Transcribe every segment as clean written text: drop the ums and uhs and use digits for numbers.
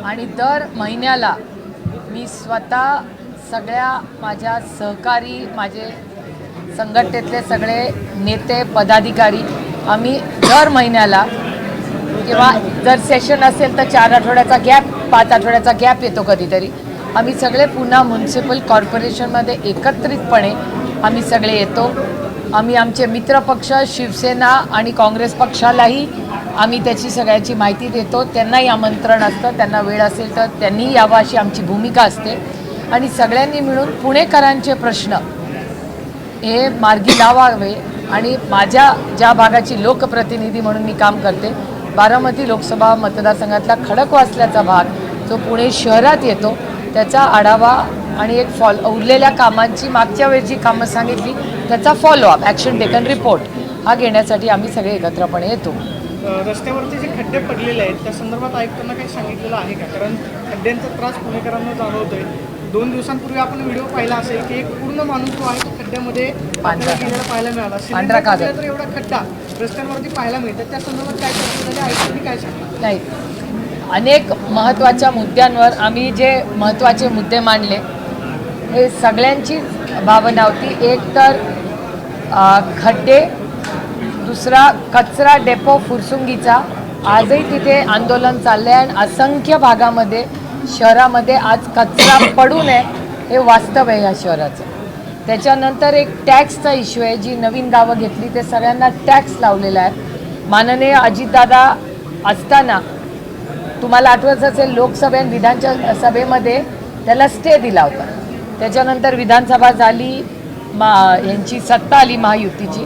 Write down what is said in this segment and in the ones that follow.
आणि दर महिन्याला मी स्वतः सगळ्या माझ्या सहकारी, माझे संघटनेतले सगळे नेते पदाधिकारी आम्ही दर महिन्याला किंवा जर सेशन असेल तर 4 आठवड्याचा गॅप, 5 आठवड्याचा गॅप येतो कधीतरी, आम्ही सगळे पुन्हा म्युनिसिपल कॉर्पोरेशनमध्ये एकत्रितपणे आम्ही सगळे येतो. आम्ही आमचे मित्रपक्ष शिवसेना आणि काँग्रेस पक्षालाही आम्ही त्याची सगळ्याची माहिती देतो. त्यांनाही आमंत्रण असतं, त्यांना वेळ असेल तर त्यांनी यावं अशी आमची भूमिका असते. आणि सगळ्यांनी मिळून पुणेकरांचे प्रश्न हे मार्गी लावावे. आणि माझ्या ज्या भागाची लोकप्रतिनिधी म्हणून मी काम करते, बारामती लोकसभा मतदारसंघातला खडकवासल्याचा भाग जो पुणे शहरात येतो, त्याचा आढावा आणि एक उरलेल्या कामांची मागच्या वेळी जी कामं सांगितली त्याचा फॉलोअप, ॲक्शन टेकन रिपोर्ट हा घेण्यासाठी आम्ही सगळे एकत्रपणे येतो. रस्त्यावरती जे खड्डे पडलेले आहेत त्या संदर्भात आयुक्तांना काही सांगितलेलं आहे का? कारण खड्ड्यांचा त्रास पुणेकरांना जाणवतोय. 2 दिवसांपूर्वी आपण व्हिडिओ पाहिला असेल की एक पूर्ण माणूस जो आहे तो खड्ड्यामध्ये गेलेला पाहायला मिळाला. तर एवढा खड्डा रस्त्यांवरती पाहायला मिळतात, त्या संदर्भात काय चर्चा झाली, आयुक्तांनी काय सांगितलं? नाही, अनेक महत्त्वाच्या मुद्द्यांवर आम्ही जे महत्त्वाचे मुद्दे मांडले हे सगळ्यांची भावना होती. एक तर खड्डे, दुसरा कचरा डेपो फुरसुंगीचा, आजही तिथे आंदोलन चाललं आहे आणि असंख्य भागामध्ये शहरामध्ये आज कचरा पडू नये हे वास्तव आहे ह्या शहराचं. त्याच्यानंतर एक टॅक्सचा इश्यू आहे, जी नवीन गावं घेतली ते सगळ्यांना टॅक्स लावलेला आहे. माननीय अजितदादा असताना तुम्हाला आठवत असेल लोकसभेत विधानच्या सभेमध्ये त्याला स्टे दिला होता. त्याच्यानंतर विधानसभा झाली, यांची सत्ता आली महायुतीची,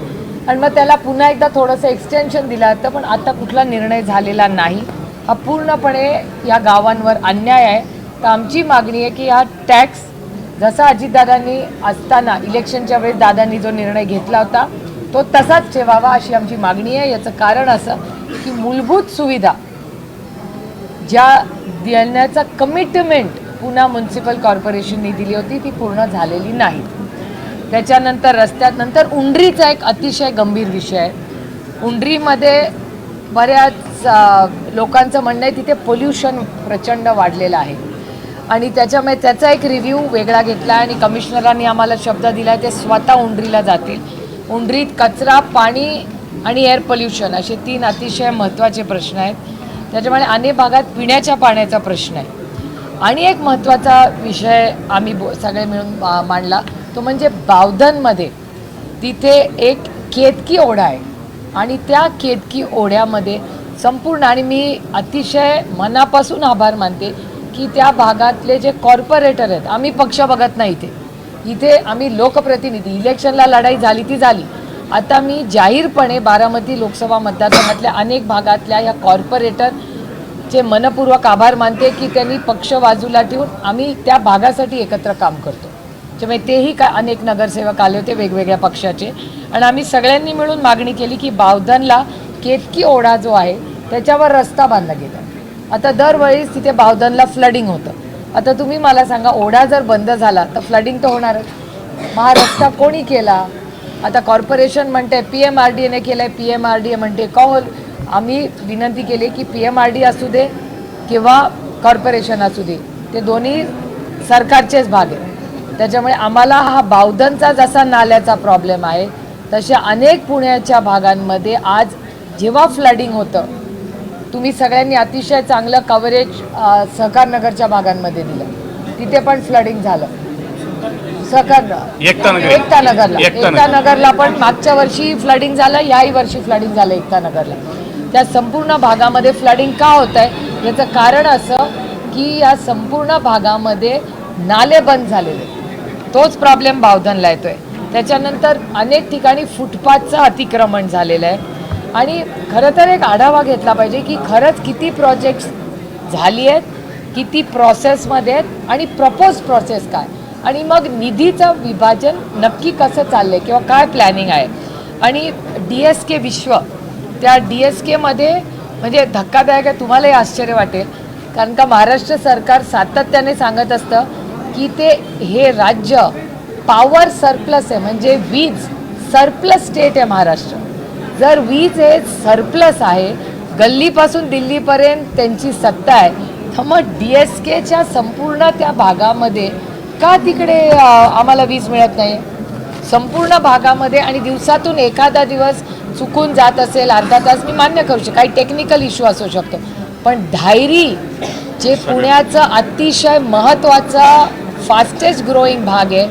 आणि मग त्याला पुन्हा एकदा थोडंसं एक्सटेन्शन दिलं होतं, पण आता कुठला निर्णय झालेला नाही. हा पूर्णपणे या गावांवर अन्याय आहे. तर आमची मागणी आहे की हा टॅक्स जसा अजितदादांनी असताना इलेक्शनच्या वेळेस दादांनी जो निर्णय घेतला होता तो तसाच ठेवावा अशी आमची मागणी आहे. याचं कारण असं की मूलभूत सुविधा ज्या देण्याचं कमिटमेंट पुन्हा म्युनिसिपल कॉर्पोरेशनने दिली होती ती पूर्ण झालेली नाही. त्याच्यानंतर रस्त्यानंतर उंडरीचा एक अतिशय गंभीर विषय आहे. उंडरीमध्ये बऱ्याच लोकांचं म्हणणं आहे तिथे पोल्युशन प्रचंड वाढलेलं आहे आणि त्याच्यामुळे त्याचा एक रिव्ह्यू वेगळा घेतला आणि कमिशनरांनी आम्हाला शब्द दिला आहे ते स्वतः उंडरीला जातील. उंडरीत कचरा, पाणी आणि एअर पोल्युशन असे 3 अतिशय महत्त्वाचे प्रश्न आहेत. त्याच्यामुळे अनेक भागात पिण्याच्या पाण्याचा प्रश्न आहे. आणि एक महत्त्वाचा विषय आम्ही सगळे मिळून मांडला तो म्हणजे बावधनमध्ये तिथे एक केतकी ओढा आहे आणि त्या केतकी ओढ्यामध्ये संपूर्ण, आणि मी अतिशय मनापासून आभार मानते की त्या भागातले जे कॉर्पोरेटर आहेत, आम्ही पक्ष बघत नाही इथे आम्ही लोकप्रतिनिधी, इलेक्शनला लढाई झाली ती झाली. आता मी जाहीरपणे बारामती लोकसभा मतदारसंघातल्या अनेक भागातल्या या कॉर्पोरेटरचे मनपूर्वक आभार मानते की त्यांनी पक्ष बाजूला ठेवून आम्ही त्या भागासाठी एकत्र काम करतो. त्यामुळे तेही अनेक नगरसेवक आले होते वेगवेगळ्या पक्षाचे आणि आम्ही सगळ्यांनी मिळून मागणी केली की बावधनला केतकी ओढा जो आहे त्याच्यावर रस्ता बांधला गेला. आता दरवेळेस तिथे बावधनला फ्लडिंग होतं. आता तुम्ही मला सांगा, ओढा जर बंद झाला तर फ्लडिंग तर होणारच. मग हा रस्ता कोणी केला? आता कॉर्पोरेशन म्हणते PMRDAने केलं आहे, PMRDA म्हणते आम्ही विनंती केली की PMRD असू दे किंवा कॉर्पोरेशन असू दे, ते दोन्ही सरकारचेच भाग आहेत. त्याच्यामुळे आम्हाला हा बावधनचा जसा नाल्याचा प्रॉब्लेम आहे तसे अनेक पुण्याच्या भागांमध्ये आज जेव्हा फ्लडिंग होतं, तुम्ही सगळ्यांनी अतिशय चांगलं कव्हरेज सहकारनगरच्या भागांमध्ये दिलं, तिथे पण फ्लडिंग झालं. एकता नगरला पण मागच्या वर्षी फ्लडिंग झालं, याही वर्षी फ्लडिंग झालं एकता नगरला. त्या संपूर्ण भागामध्ये फ्लडिंग का होत आहे याचं कारण असं की या संपूर्ण भागामध्ये नाले बंद झालेले, तोच प्रॉब्लेम बावधनला येतोय. त्याच्यानंतर अनेक ठिकाणी फुटपाथचं अतिक्रमण झालेलं आहे आणि खरं तर एक आढावा घेतला पाहिजे की खरंच किती प्रोजेक्ट्स झाली आहेत, किती प्रोसेसमध्ये आहेत आणि प्रपोज प्रोसेस काय, आणि मग निधीचं विभाजन नक्की कसं चाललं आहे किंवा काय प्लॅनिंग आहे. आणि DSK विश्व, त्या DSKमध्ये म्हणजे धक्कादायक आहे, तुम्हालाही आश्चर्य वाटेल, कारण का महाराष्ट्र सरकार सातत्याने सांगत असतं की हे राज्य पॉवर सरप्लस आहे, म्हणजे वीज सरप्लस स्टेट आहे महाराष्ट्र. जर वीज हे सरप्लस आहे, गल्लीपासून दिल्लीपर्यंत त्यांची सत्ता आहे, मग DSKच्या संपूर्ण त्या भागामध्ये का तिकडे आम्हाला वीज मिळत नाही? संपूर्ण भागामध्ये आणि दिवसातून एखादा दिवस चुकून जात असेल अर्धा तास, मी मान्य करू शकतो, काही टेक्निकल इश्यू असू शकतो, पण धायरी जे पुण्याचं अतिशय महत्त्वाचा फास्टेस्ट ग्रोईंग भाग आहे,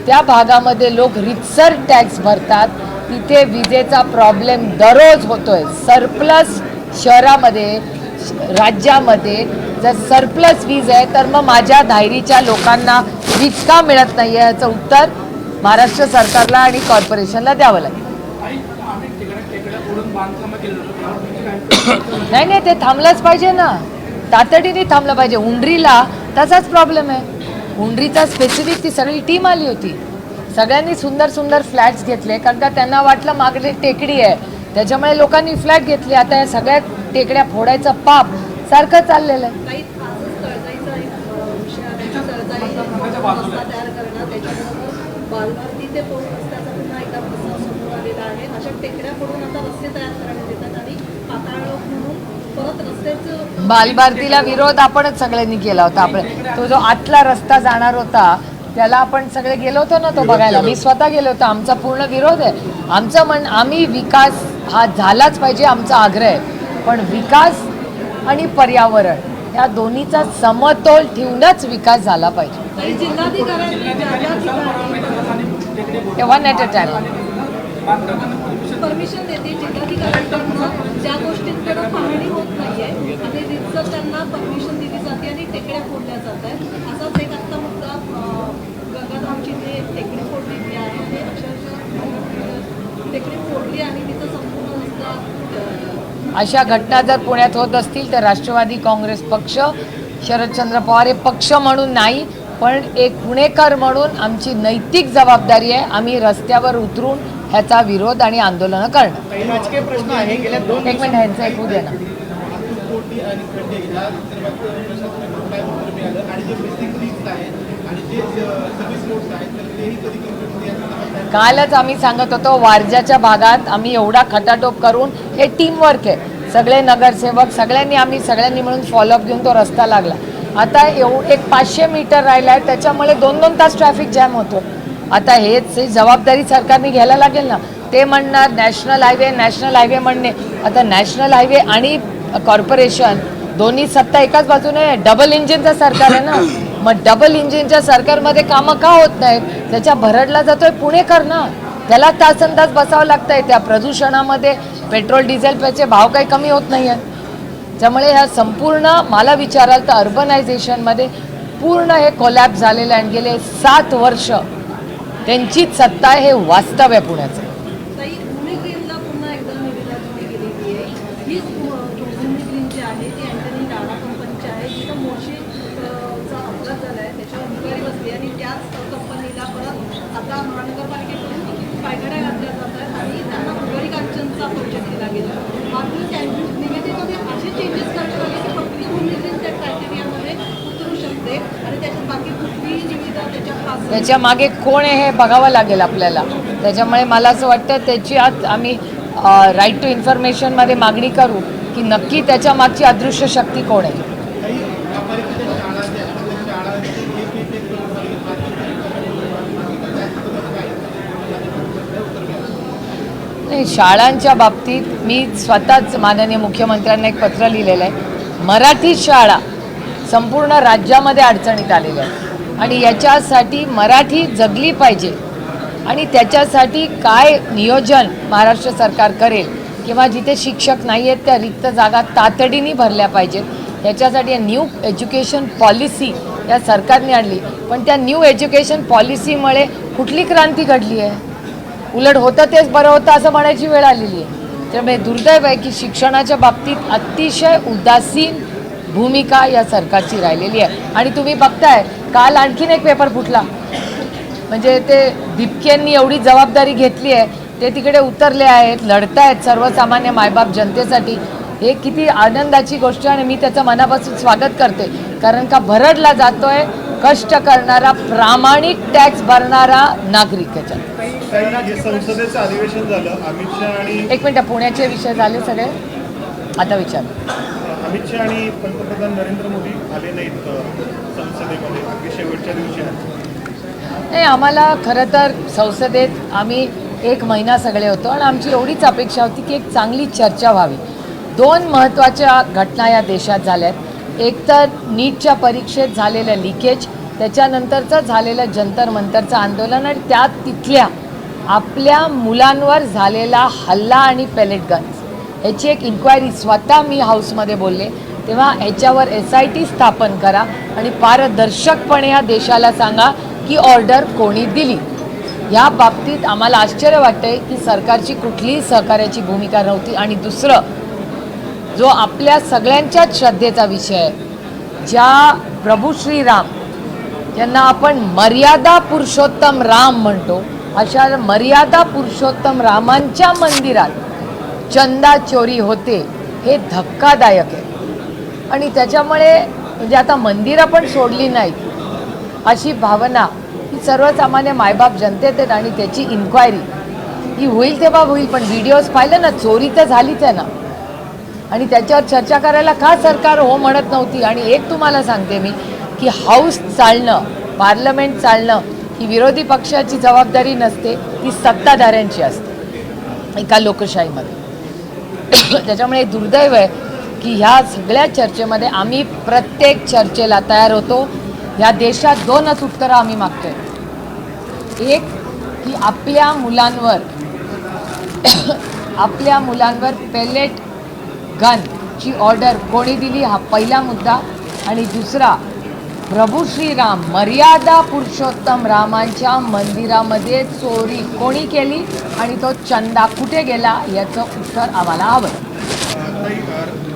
त्या भागामध्ये लोक रितसर टॅक्स भरतात, तिथे विजेचा प्रॉब्लेम दररोज होतोय. सरप्लस शहरामध्ये राज्यामध्ये जर सरप्लस वीज आहे तर मग माझ्या धायरीच्या लोकांना वीज का मिळत नाही आहे याचं उत्तर महाराष्ट्र सरकारला आणि कॉर्पोरेशनला द्यावं लागेल. नाही ते थांबलंच पाहिजे ना, तातडीने थांबलं पाहिजे. उंडरीला तसाच प्रॉब्लेम आहे. उंडरीचा स्पेसिफिक ती सगळी टीम आली होती, सगळ्यांनी सुंदर सुंदर फ्लॅट्स घेतले कारण का त्यांना वाटलं मागे टेकडी आहे, त्याच्यामुळे लोकांनी फ्लॅट घेतले. आता या सगळ्या टेकड्या फोडायचं पाप सारखं चाललेलं आहे. बालभारती ते पोस्ट रस्त्याचा पुन्हा एकदा प्रस्ताव समोर आलेला आहे. अशा टेकड्या पडून आता रस्ते तयार करण्यात येतात आणि पाताळ म्हणून परत रस्त्याचं बालभारतीला विरोध आपणच सगळ्यांनी केला होता. तो जो आतला रस्ता जाणार होता त्याला आपण सगळे गेलो होतो ना तो बघायला, मी स्वतः गेलो होतो. आमचा पूर्ण विरोध आहे. आमचं आम्ही विकास हा झालाच पाहिजे आमचा आग्रह आहे, पण विकास आणि पर्यावरण या दोन्हीचा समतोल ठेवूनच विकास झाला पाहिजे. One at a time permission देते जिल्हाधिकाऱ्यांकडून ज्या गोष्टींकडे पाहणी होत नाहीये आणि रितसर त्यांना परमिशन दिली जाते आणि टेकड्या फोडल्या जात आहेत. असाच एक आत्ता मुद्दा गंगाधामची जे टेकडी फोडलेली आहे आणि अक्षरशः टेकडी फोडली आणि तिथं संपूर्ण रस्ता. अशा घटना जर पुण्यात होत असतील तर राष्ट्रवादी काँग्रेस पक्ष, शरदचंद्र पवार हे पक्ष म्हणून नाही पण एक पुणेकर म्हणून आमची नैतिक जबाबदारी आहे. आम्ही रस्त्यावर उतरून ह्याचा विरोध आणि आंदोलनं करणं. राजकीय प्रश्न आहे. गेल्या 2 एक मिनिट ह्यांचं ऐकू दे ना. कालच आम्ही सांगत होतो वारजाच्या भागात आम्ही एवढा खटाटोप करून, हे टीमवर्क आहे, सगळे नगरसेवक सगळ्यांनी मिळून फॉलोअप घेऊन तो रस्ता लागला. आता एक 500 मीटर राहिला आहे, त्याच्यामुळे 2-2 तास ट्रॅफिक जॅम होतो. आता हेच जबाबदारी सरकारने घ्यायला लागेल ना. ते म्हणणार नॅशनल हायवे म्हणणे, आता नॅशनल हायवे आणि कॉर्पोरेशन दोन्ही सत्ता एकाच बाजूने, डबल इंजिनचं सरकार आहे ना. मग डबल इंजिनच्या सरकारमध्ये कामं का होत नाहीत? त्याच्या भरडला जातोय पुणेकर ना, त्याला तासंतास बसावं लागतंय. त्या प्रदूषणामध्ये पेट्रोल डिझेलचे भाव काही कमी होत नाही आहेत. त्यामुळे ह्या संपूर्ण मला विचाराल तर अर्बनायझेशनमध्ये पूर्ण हे कोलॅप्स झालेलं आहे. गेले 7 वर्ष त्यांचीच सत्ता आहे, हे वास्तव आहे पुण्याचं. भूमी ग्रीनला पुन्हा एकदा निविदा दिली गेलेली आहे. हीच भूमी ग्रीन जी आहे ती अँटनी टाटा कंपनीची आहे, जिथं मोर्शीचा अपघात झाला आहे, त्याच्यावर भिकारी बसली आणि त्याच कंपनीला परत आता महानगरपालिकेकडून पायघड्या घातल्या जात आहेत आणि त्यांना भुगारी कांचनचा परिचय दिला गेला. मात्र त्या निविदेमध्ये असे चेंजेस करण्यात आले की फक्त भूमी ग्रीन त्या क्रायटेरियामध्ये उतरू शकते आणि त्याच्यात बाकी कुठलीही निविदा त्याच्या मागे कोण आहे हे बघावं लागेल आपल्याला. त्याच्यामुळे मला असं वाटतं त्याची आज आम्ही राईट टू इन्फॉर्मेशनमध्ये मागणी करू की नक्की त्याच्या मागची अदृश्य शक्ती कोण आहे. नाही, शाळांच्या बाबतीत मी स्वतःच माननीय मुख्यमंत्र्यांना एक पत्र लिहिलेलं आहे. मराठी शाळा संपूर्ण राज्यामध्ये अडचणीत आलेल्या आहेत आणि याच्यासाठी मराठी जगली पाहिजे आणि त्याच्यासाठी काय नियोजन महाराष्ट्र सरकार करेल किंवा जिथे शिक्षक नाही आहेत त्या रिक्त जागा तातडीने भरल्या पाहिजेत. याच्यासाठी न्यू एज्युकेशन पॉलिसी या सरकारने आणली, पण त्या न्यू एज्युकेशन पॉलिसीमुळे कुठली क्रांती घडली आहे? उलट होतं तेच बरं होतं असं म्हणायची वेळ आलेली आहे. त्यामुळे दुर्दैव आहे की शिक्षणाच्या बाबतीत अतिशय उदासीन भूमिका या सरकारची राहिलेली आहे. आणि तुम्ही बघताय काल आणखीन एक पेपर फुटला, म्हणजे ते दिपकेंनी एवढी जबाबदारी घेतली आहे, ते तिकडे उतरले आहेत, लढतायत सर्वसामान्य मायबाप जनतेसाठी. हे किती आनंदाची गोष्ट आहे आणि मी त्याचं मनापासून स्वागत करते. कारण का भरडला जातोय कष्ट करणारा, प्रामाणिक टॅक्स भरणारा नागरिक. याच्यात संसदेचं अधिवेशन झालं, अमित शहा आणि एक मिनिट, पुण्याचे विषय झाले सगळे, आता विचार. अमित शहा आणि पंतप्रधान नरेंद्र मोदी आले नाहीत संसदेमध्ये अगदी शेवटच्या दिवशी नाही, आम्हाला खरं तर संसदेत आम्ही 1 महिना सगळे होतो आणि आमची एवढीच अपेक्षा होती की एक चांगली चर्चा व्हावी. 2 महत्त्वाच्या घटना या देशात झाल्यात. एक तर नीटच्या परीक्षेत झालेलं लिकेज, त्याच्यानंतरचं झालेलं जंतर मंतरचं आंदोलन आणि त्यात तिथल्या आपल्या मुलांवर झालेला हल्ला आणि पेलेट गन्स ह्याची एक इन्क्वायरी स्वतः मी हाऊसमध्ये बोलले तेव्हा ह्याच्यावर SIT स्थापन करा आणि पारदर्शकपणे या देशाला सांगा की ऑर्डर कोणी दिली. या बाबतीत आम्हाला आश्चर्य वाटतंय की सरकारची कुठलीही सहकार्याची भूमिका नव्हती. आणि दुसरं, जो आपल्या सगळ्यांच्याच श्रद्धेचा विषय आहे, ज्या प्रभू श्रीराम ज्यांना आपण मर्यादा पुरुषोत्तम राम म्हणतो, अशा मर्यादा पुरुषोत्तम रामांच्या मंदिरात चंदा चोरी होते हे धक्कादायक आहे. आणि त्याच्यामुळे म्हणजे आता मंदिरं पण सोडली नाहीत अशी भावना ही सर्वसामान्य मायबाप जनतेत आहेत. आणि त्याची इन्क्वायरी ही होईल तेव्हा होईल, पण व्हिडिओज पाहिलं ना, चोरी तर झालीच आहे ना. आणि त्याच्यावर चर्चा करायला का सरकार हो म्हणत नव्हती. आणि एक तुम्हाला सांगते मी की हाऊस चालणं, पार्लमेंट चालणं ही विरोधी पक्षाची जबाबदारी नसते, ती सत्ताधाऱ्यांची असते एका लोकशाहीमध्ये. त्याच्यामुळे दुर्दैव आहे की ह्या सगळ्या चर्चेमध्ये आम्ही प्रत्येक चर्चेला तयार होतो. या देशात 2च उत्तरं आम्ही मागतोय. एक की आपल्या मुलांवर पेलेट गनची ऑर्डर कोणी दिली हा पहिला मुद्दा. आणि दुसरा, प्रभू श्रीराम मर्यादा पुरुषोत्तम रामांच्या मंदिरामध्ये चोरी कोणी केली आणि तो चंदा कुठे गेला याचं उत्तर आम्हाला हवं.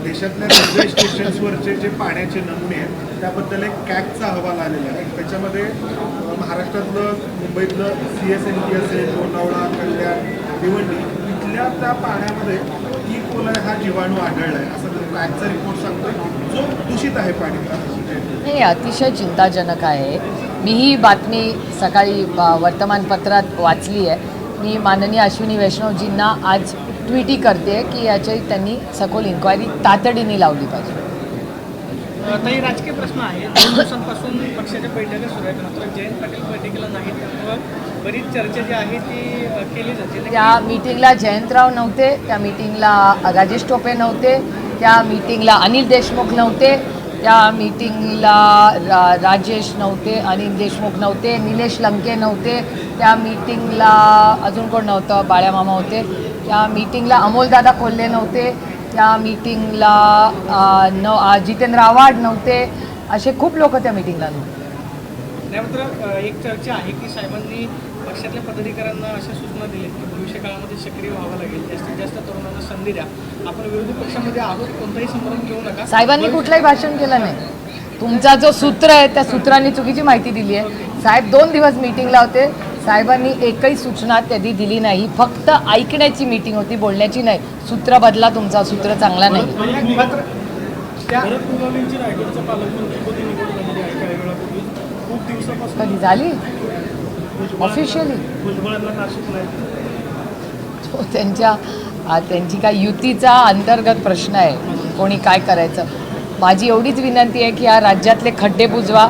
देशातल्या रेल्वे स्टेशन्सवरचे जे पाण्याचे नमुने आहेत त्याबद्दल एक कॅगचा अहवाल आलेला आहे. त्याच्यामध्ये महाराष्ट्रातलं, मुंबईतलं CSNT असेल, लोणावळा, कल्याण, भिवंडी इथल्या त्या पाण्यामध्ये ई कोलाई हा जीवाणू आढळला आहे असं कॅगचा रिपोर्ट सांगतोय, जो दूषित आहे पाणी. हे अतिशय चिंताजनक आहे. मी ही बातमी सकाळी वर्तमानपत्रात वाचली आहे. मी माननीय अश्विनी वैष्णवजींना आज ट्विटही करते की याची त्यांनी सखोल इन्क्वायरी तातडीने लावली पाहिजे. काही राजकीय प्रश्न आहे. 2 दिवसांपासून पक्षाच्या बैठका सुरू आहेत, मात्र जयंत पाटील बैठकीला नाही, त्यामुळं बरीच चर्चा जी आहे ती केली जाते. त्या मीटिंगला जयंतराव नव्हते, त्या मीटिंगला राजेश टोपे नव्हते, त्या मीटिंगला अनिल देशमुख नव्हते, त्या मीटिंगला राजेश नव्हते, अनिल देशमुख नव्हते, निलेश लंके नव्हते, त्या मीटिंगला अजून कोण नव्हतं, बाळ्यामामा होते, त्या मीटिंगला अमोलदादा कोल्हे नव्हते, त्या मीटिंगला जितेंद्र आव्हाड नव्हते. असे खूप लोक त्या मीटिंगला नव्हते. त्यानंतर एक चर्चा आहे की साहेबांनी पक्षातल्या पदाधिकाऱ्यांना अशा सूचना दिल्या की भविष्य काळामध्ये सक्रिय व्हावं लागेल, जास्तीत जास्त तरुणांना संधी द्या, आपण विरोधी पक्षामध्ये आहोत, कोणताही संभ्रम घेऊ नका. साहेबांनी कुठलंही भाषण केलं नाही. तुमचा जो सूत्र आहे त्या सूत्रांनी चुकीची माहिती दिली आहे. साहेब 2 दिवस मीटिंगला होते, साहेबांनी एकही सूचना त्यांनी दिली नाही. फक्त ऐकण्याची मीटिंग होती, बोलण्याची नाही. सूत्र बदला, तुमचा सूत्र चांगला नाही. मात्र त्या कधी झाली ऑफिशियली त्यांची काय युतीचा अंतर्गत प्रश्न आहे, कोणी काय करायचं. माझी एवढीच विनंती आहे की या राज्यातले खड्डे बुजवा.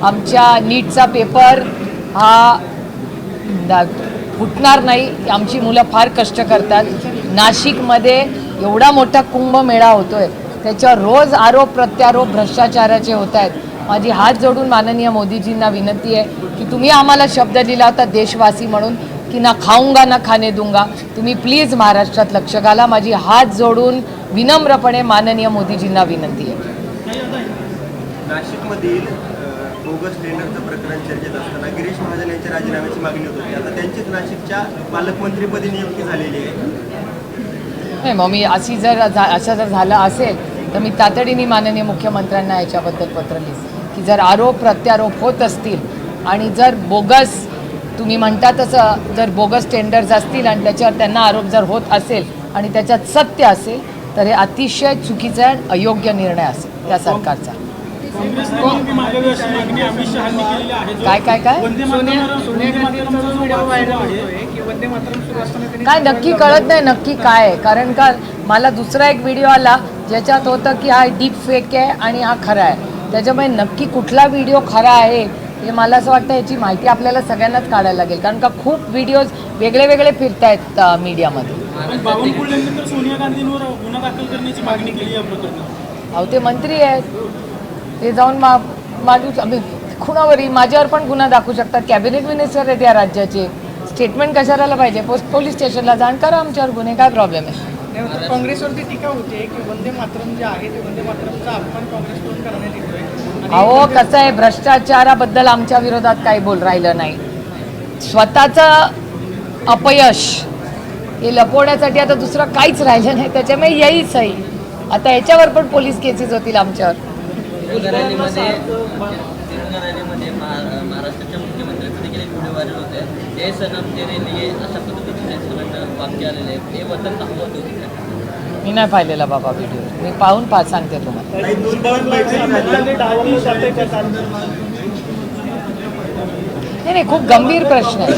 आमच्या नीटचा पेपर हा फुटणार नाही. आमची मुलं फार कष्ट करतात. नाशिकमध्ये एवढा मोठा कुंभमेळा होतोय, त्याच्यावर रोज आरोप प्रत्यारोप भ्रष्टाचाराचे होत आहेत. माझी हात जोडून माननीय मोदीजींना विनंती आहे की तुम्ही आम्हाला शब्द दिला होता देशवासी म्हणून की ना खाऊंगा ना खाणे दूंगा, तुम्ही प्लीज महाराष्ट्रात लक्ष घाला. माझी हात जोडून विनम्रपणे माननीय मोदीजींना विनंती आहे. नाशिकमधील बोगस टेंडरचं प्रकरण चर्चेत असताना गिरीश महाजन यांच्या राजीनाम्याची मागणी होत होती. आता त्यांचीच नाशिकच्या पालकमंत्रीपदी नियुक्ती झालेली आहे. नाही, मग मी असं जर झालं असेल तर मी तातडीने माननीय मुख्यमंत्र्यांना याच्याबद्दल पत्र लिहिन की जर आरोप प्रत्यारोप होत असतील आणि जर बोगस तुम्ही म्हणता तसं जर बोगस टेंडर्स असतील आणि त्याच्यावर त्यांना आरोप जर होत असेल आणि त्याच्यात सत्य असेल तर हे अतिशय चुकीचा आणि अयोग्य निर्णय असेल त्या सरकारचा. काय काय काय काय नक्की कळत नाही नक्की काय आहे. कारण का मला दुसरा एक व्हिडिओ आला ज्याच्यात होतं की हा डीप फेक आहे आणि हा खरा आहे. त्याच्यामुळे नक्की कुठला व्हिडिओ खरा आहे हे मला असं वाटतं याची माहिती आपल्याला सगळ्यांनाच काढायला लागेल, कारण का खूप व्हिडिओज वेगळे वेगळे फिरत आहेत मीडियामध्ये. बावनकुळे यांनी तर सोनिया गांधींवर गुन्हा दाखल करण्याची मागणी केली या प्रकरणात. अहो ते मंत्री आहेत, ते जाऊन मागू खुणावरही माझ्यावर पण गुन्हा दाखवू शकतात. कॅबिनेट मिनिस्टर आहेत या राज्याचे, स्टेटमेंट कशाला पाहिजे? पोलीस स्टेशनला जाण करा आमच्यावर गुन्हे, काय प्रॉब्लेम आहे? त्यानंतर काँग्रेसवरती टीका होते की वंदे मातरम जे आहे ते वंदे मातरमचा अपमान काँग्रेसकडून करण्यात येतोय. अहो कसं आहे, भ्रष्टाचाराबद्दल आमच्या विरोधात काही बोल राहिलं नाही. स्वतःचं अपयश हे लपवण्यासाठी आता दुसरं काहीच राहिलं नाही. त्याच्यामुळे यही सही. आता याच्यावर पण पोलीस केसेस होतील आमच्यावर. रॅलीमध्ये महाराष्ट्राच्या मुख्यमंत्र्यांचे देखील एक व्हिडिओ व्हायरल होते. हे सनम तेरे लिए अशा पद्धतीने वाक्य आलेले आहे, ते वतन दाखवत होते. मी नाही पाहिलेला बाबा व्हिडिओ, मी पाहून सांगते तुम्हाला. काही दोन दिवस बैठक झाली. नाही खूप गंभीर प्रश्न आहे.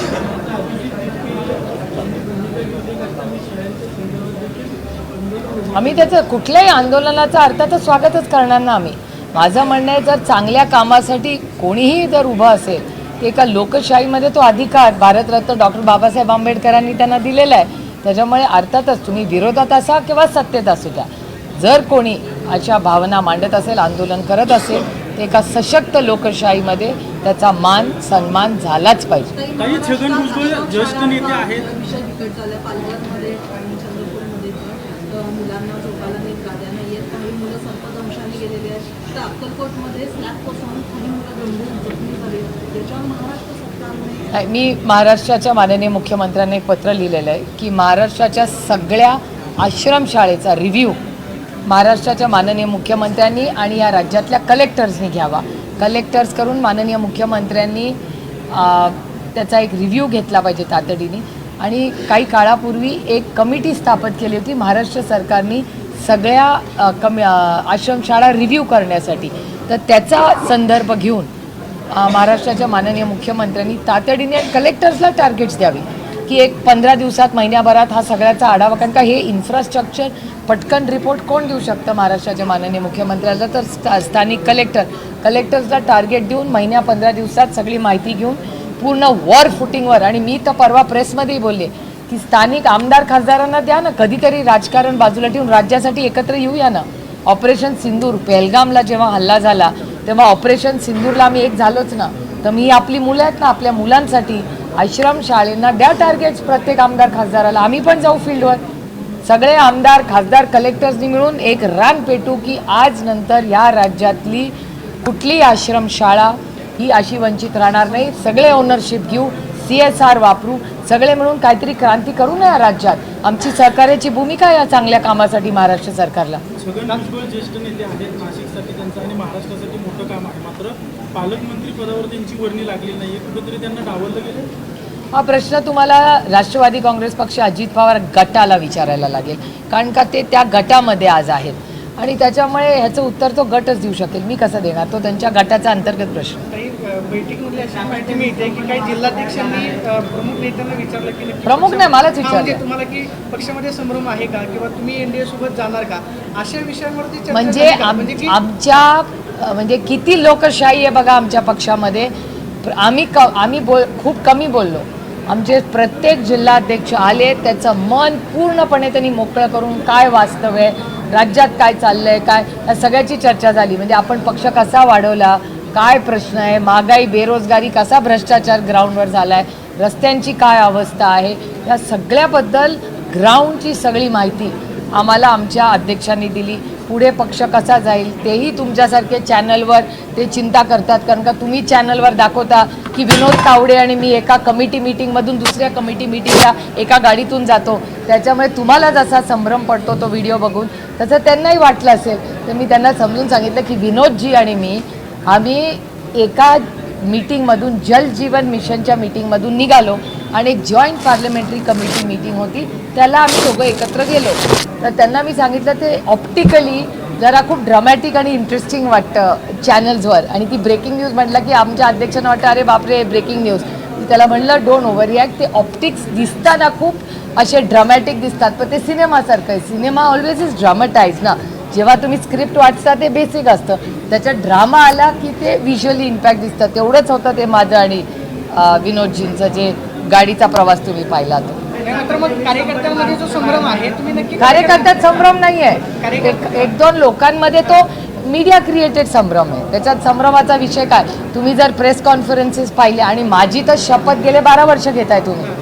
आम्ही त्याचं कुठल्याही आंदोलनाचा अर्थाचं स्वागतच करणार ना आम्ही. माझं म्हणणं आहे, जर चांगल्या कामासाठी कोणीही जर उभं असेल, ते एका लोकशाहीमध्ये तो अधिकार भारतरत्न डॉक्टर बाबासाहेब आंबेडकरांनी त्यांना दिलेला आहे. त्याच्यामुळे अर्थातच तुम्ही विरोधात असा किंवा सत्तेत असू द्या, जर कोणी अशा भावना मांडत असेल, आंदोलन करत असेल, ते एका सशक्त लोकशाहीमध्ये त्याचा मान सन्मान झालाच पाहिजे. काही छगन भुजबळ ज्येष्ठ नेते आहेत. विषय बिकट झाला पालघरमध्ये आणि चंद्रपूरमध्ये मुलांना झोपायला नीट गाद्या नाही आहेत. काही मुलं सर्पदंशाने गेलेली आहेत. तर अक्कलकोटमध्ये स्लॅब कोसळून काही मुलं गंभीर जखमी झाले. त्याच्यावर महाराष्ट्र सरकारने मी महाराष्ट्राच्या माननीय मुख्यमंत्र्यांना एक पत्र लिहिलेलं आहे की महाराष्ट्राच्या सगळ्या आश्रमशाळेचा रिव्ह्यू महाराष्ट्राच्या माननीय मुख्यमंत्र्यांनी आणि या राज्यातल्या कलेक्टर्सनी घ्यावा. कलेक्टर्स करून माननीय मुख्यमंत्र्यांनी त्याचा एक रिव्ह्यू घेतला पाहिजे तातडीने. आणि काही काळापूर्वी एक कमिटी स्थापित केली होती महाराष्ट्र सरकारनी सगळ्या आश्रमशाळा रिव्ह्यू करण्यासाठी. तर त्याचा संदर्भ घेऊन महाराष्ट्राच्या माननीय मुख्यमंत्र्यांनी तातडीने कलेक्टर्सला टार्गेट्स द्यावी की एक 15 दिवसात महिन्याभरात हा सगळ्याचा आढावा. कारण का हे इन्फ्रास्ट्रक्चर पटकन रिपोर्ट कोण देऊ शकतं महाराष्ट्राच्या माननीय मुख्यमंत्र्याला? तर स्थानिक कलेक्टर्सला टार्गेट देऊन महिन्या 15 दिवसात सगळी माहिती घेऊन पूर्ण वॉर फुटिंगवर. आणि मी तर परवा प्रेसमध्येही बोलले की स्थानिक आमदार खासदारांना द्या ना, कधीतरी राजकारण बाजूला ठेवून राज्यासाठी एकत्र येऊया ना. ऑपरेशन सिंदूर, पेहलगामला जेव्हा हल्ला झाला तेव्हा ऑपरेशन सिंदूरला आम्ही एक झालोच ना. तर मी आपली मुलं आहेत ना, आपल्या मुलांसाठी आश्रमशाळेंना द्या टार्गेट्स प्रत्येक आमदार खासदाराला. आम्ही पण जाऊ फील्डवर, सगळे आमदार खासदार कलेक्टर्सनी मिळून एक रान पेटू की आज नंतर या राज्यातली कुठली आश्रमशाळा ही अशी वंचित राहणार नाही. सगळे ओनरशिप घेऊ, CSR वापरू, सगळे मिळून काहीतरी क्रांती करू नये राज्यात. आमची सहकार्याची भूमिका आहे या चांगल्या कामासाठी महाराष्ट्र सरकारला. छगन भुजबळ ज्येष्ठ नेते आहेत. नाशिकसाठी त्यांचं आणि महाराष्ट्रासाठी मोठं काम आहे, मात्र पालकमंत्री पदावर त्यांची वर्णी लागली नाही. कुठेतरी त्यांना डावललं गेलं. हा प्रश्न तुम्हाला राष्ट्रवादी काँग्रेस पक्ष अजित पवार गटाला विचारायला लागेल, कारण का ते त्या गटामध्ये आज आहेत आणि त्याच्यामुळे ह्याचं उत्तर तो गटच देऊ शकेल. मी कसं देणार? तो त्यांच्या गटाचा अंतर्गत प्रश्न. काही बैठकीमध्ये अशी माहिती मिळते की काही जिल्हाध्यक्षांनी प्रमुख नेत्यांना विचारलं की नक्की प्रमुख नाही, मलाच म्हणजे विचारलं. तुम्हाला की पक्षामध्ये संभ्रम आहे का किंवा तुम्ही NDA सोबत जाणार का, अशा विषयांवरती चर्चा म्हणजे झाली का? म्हणजे की आमच्या म्हणजे किती लोकशाही आहे बघा आमच्या पक्षामध्ये. आम्ही खूप कमी बोललो. आमचे प्रत्येक जिल्हाध्यक्ष आले, त्याचं मन पूर्णपणे त्यांनी मोकळं करून काय वास्तव आहे, राज्यात काय चाललंय, काय या सगळ्याची चर्चा झाली. म्हणजे आपण पक्ष कसा वाढवला, काय प्रश्न आहे, महागाई, बेरोजगारी, कसा भ्रष्टाचार ग्राउंडवर झाला आहे, रस्त्यांची काय अवस्था आहे, या सगळ्याबद्दल ग्राउंडची सगळी माहिती आम्हाला आमच्या अध्यक्षांनी दिली. पुढे पक्ष कसा जाईल तेही तुमच्यासारखे चॅनलवर ते चिंता करतात, कारण का तुम्ही चॅनलवर दाखवता की विनोद तावडे आणि मी एका कमिटी मीटिंगमधून दुसऱ्या कमिटी मीटिंगला एका गाडीतून जातो. त्याच्यामुळे तुम्हाला जसा संभ्रम पडतो तो व्हिडिओ बघून, तसं त्यांनाही वाटलं असेल. तर मी त्यांना समजून सांगितलं की विनोदजी आणि मी आम्ही एका मीटिंगमधून जल जीवन मिशनच्या मीटिंगमधून निघालो आणि एक जॉईंट पार्लमेंटरी कमिटी मीटिंग होती, त्याला आम्ही दोघं एकत्र गेलो. तर त्यांना मी सांगितलं ते ऑप्टिकली जरा खूप ड्रामॅटिक आणि इंटरेस्टिंग वाटतं चॅनल्सवर. आणि ती ब्रेकिंग न्यूज म्हटलं की आमच्या अध्यक्षांना वाटतं अरे बापरे ब्रेकिंग न्यूज. त्याला म्हणलं डोंट ओव्हर रिॲक्ट. ते ऑप्टिक्स दिसताना खूप असे ड्रामॅटिक दिसतात, पण ते सिनेमासारखं आहे. सिनेमा ऑलवेज इज ड्रामटाईज ना. जेव्हा तुम्ही स्क्रिप्ट वाचता ते बेसिक असतं, त्याच्यात ड्रामा आला की ते व्हिज्युअली इम्पॅक्ट दिसतं. तेवढंच होतं ते माझं आणि विनोदजींचं जे गाडीचा प्रवास तुम्ही पाहिला तो. मात्र मग कार्यकर्त्यांमध्ये जो संभ्रम आहे तुम्ही नक्की कार्यकर्त्यात संभ्रम नाही आहे, एक दोन लोकांमध्ये तो मीडिया क्रिएटेड संभ्रम आहे. त्याच्यात संभ्रमाचा विषय काय, तुम्ही जर प्रेस कॉन्फरन्सेस पाहिले आणि माझी तर शपथ गेले 12 वर्ष घेताय तुम्ही,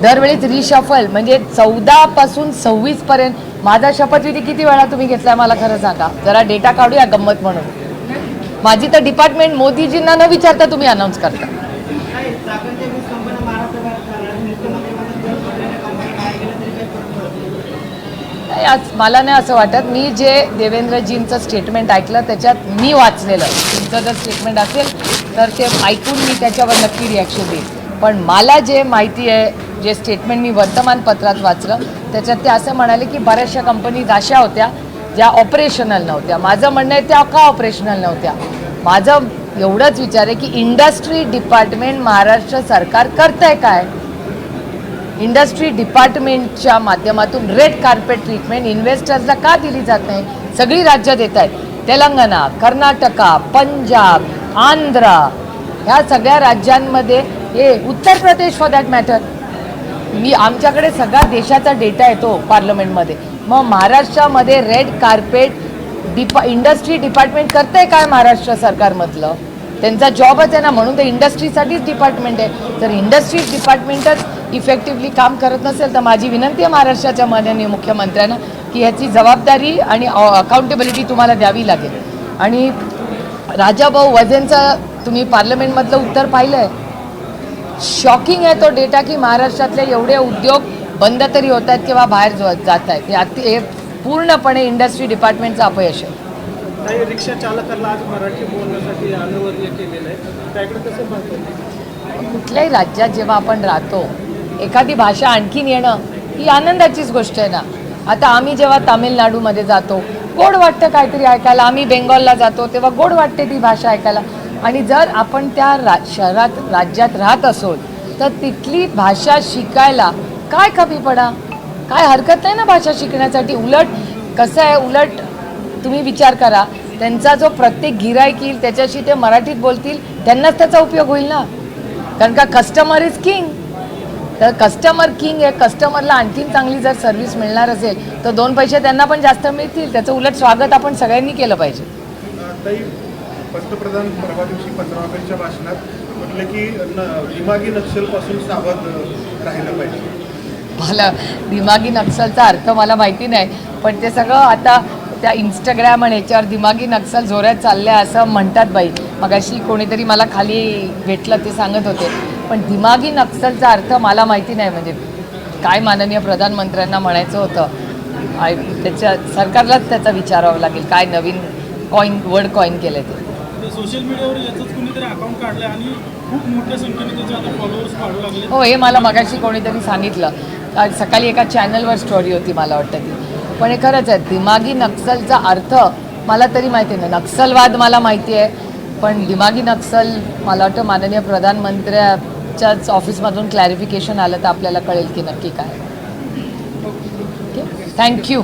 दरवेळीच रिशफल म्हणजे 14 पासून 26 पर्यंत माझा शपथविधी किती वेळा तुम्ही घेतलाय मला खरं सांगा. जरा डेटा काढूया गंमत म्हणून. माझी तर डिपार्टमेंट मोदीजींना न विचारता तुम्ही अनाऊन्स करता. नाही, आज मला नाही असं वाटत. मी जे देवेंद्रजींचं स्टेटमेंट ऐकलं त्याच्यात मी वाचलेलं, तुमचं जर स्टेटमेंट असेल तर ते ऐकून मी त्याच्यावर नक्की रिॲक्शन देईन. पण मला जे माहिती आहे, जे स्टेटमेंट मी वर्तमानपत्रात वाचलं त्याच्यात ते असं म्हणाले की बऱ्याचशा कंपनीज अशा होत्या ज्या ऑपरेशनल नव्हत्या. माझं म्हणणं आहे त्या का ऑपरेशनल नव्हत्या. माझं एवढंच विचार आहे की इंडस्ट्री डिपार्टमेंट महाराष्ट्र सरकार करतंय काय. इंडस्ट्री डिपार्टमेंटच्या माध्यमातून रेड कार्पेट ट्रीटमेंट इन्व्हेस्टर्सला का दिली जात नाही. सगळी राज्य देत आहेत, तेलंगणा, कर्नाटका, पंजाब, आंध्र, ह्या सगळ्या राज्यांमध्ये, हे Uttar Pradesh for that matter. मी आमच्याकडे सगळा देशाचा डेटा येतो पार्लमेंटमध्ये. मग महाराष्ट्रामध्ये रेड कार्पेट इंडस्ट्री डिपार्टमेंट करतंय काय महाराष्ट्र सरकारमधलं. त्यांचा जॉबच आहे ना, म्हणून ते इंडस्ट्रीसाठीच डिपार्टमेंट आहे. जर इंडस्ट्री डिपार्टमेंटच इफेक्टिव्हली काम करत नसेल तर माझी विनंती आहे महाराष्ट्राच्या माननीय मुख्यमंत्र्यांना की ह्याची जबाबदारी आणि अकाउंटेबिलिटी तुम्हाला द्यावी लागेल. आणि राजाभाऊ वझेंचं तुम्ही पार्लमेंटमधलं उत्तर पाहिलं आहे, शॉकिंग आहे तो डेटा की महाराष्ट्रातले एवढे उद्योग बंद तरी होत आहेत किंवा बाहेर जात आहेत. हे पूर्णपणे इंडस्ट्री डिपार्टमेंटचं अपयश आहे. काही रिक्षा चालकांना आज मराठी बोलण्यासाठी अनिवार्य केलेलं आहे, त्याकडे कसं पाहतो. कुठल्याही राज्यात जेव्हा आपण राहतो एखादी भाषा आणखीन येणं ही आनंदाचीच गोष्ट आहे ना. आता आम्ही जेव्हा तामिळनाडूमध्ये जातो गोड वाटतं काहीतरी ऐकायला, आम्ही बेंगॉलला जातो तेव्हा गोड वाटते ती भाषा ऐकायला. आणि जर आपण त्या शहरात राज्यात राहत असोल तर तिथली भाषा शिकायला काय कमीपणा, काय हरकत नाही ना भाषा शिकण्यासाठी. उलट कसं आहे, उलट तुम्ही विचार करा, त्यांचा जो प्रत्येक गिराईक येईल त्याच्याशी ते मराठीत बोलतील, त्यांनाच त्याचा उपयोग होईल ना. कारण का कस्टमर इज किंग. तर कस्टमर किंग आहे. कस्टमरला आणखीन चांगली जर सर्व्हिस मिळणार असेल तर 2 पैसे त्यांना पण जास्त मिळतील. त्याचं उलट स्वागत आपण सगळ्यांनी केलं पाहिजे. ताई, पंतप्रधान परवा दिवशी 15 ऑगस्टच्या भाषणात म्हटलं की दिमागी नक्षलपासून सावध राहिलं पाहिजे. मला दिमागी नक्षलचा अर्थ मला माहिती नाही, पण ते सगळं आता त्या इंस्टाग्राम आणि ह्याच्यावर दिमागी नक्षल जोरात चालले असं म्हणतात बाई. मगाशी कोणीतरी मला खाली भेटलं ते सांगत होते, पण दिमागी नक्षलचा अर्थ मला माहिती नाही. म्हणजे काय माननीय प्रधानमंत्र्यांना म्हणायचं होतं त्याच्या सरकारलाच त्याचा विचारावं लागेल काय नवीन वर्ड कॉइन केलं ते. सोशल मीडियावर याचंच कुणीतरी अकाउंट काढलं आणि खूप मोठ्या संख्येने त्याचे आता फॉलोअर्स वाढू लागले. हो, हे मला मगाशी कोणीतरी सांगितलं. सकाळी एका चॅनलवर स्टोरी होती मला वाटतं ती. पण हे खरंच आहे, दिमागी नक्षलचा अर्थ मला तरी माहिती नाही. नक्षलवाद मला माहिती आहे, पण दिमागी नक्षल मला वाटतं माननीय प्रधानमंत्र्याच्याच ऑफिसमधून क्लॅरिफिकेशन आलं तर आपल्याला कळेल की नक्की काय. Okay, thank you.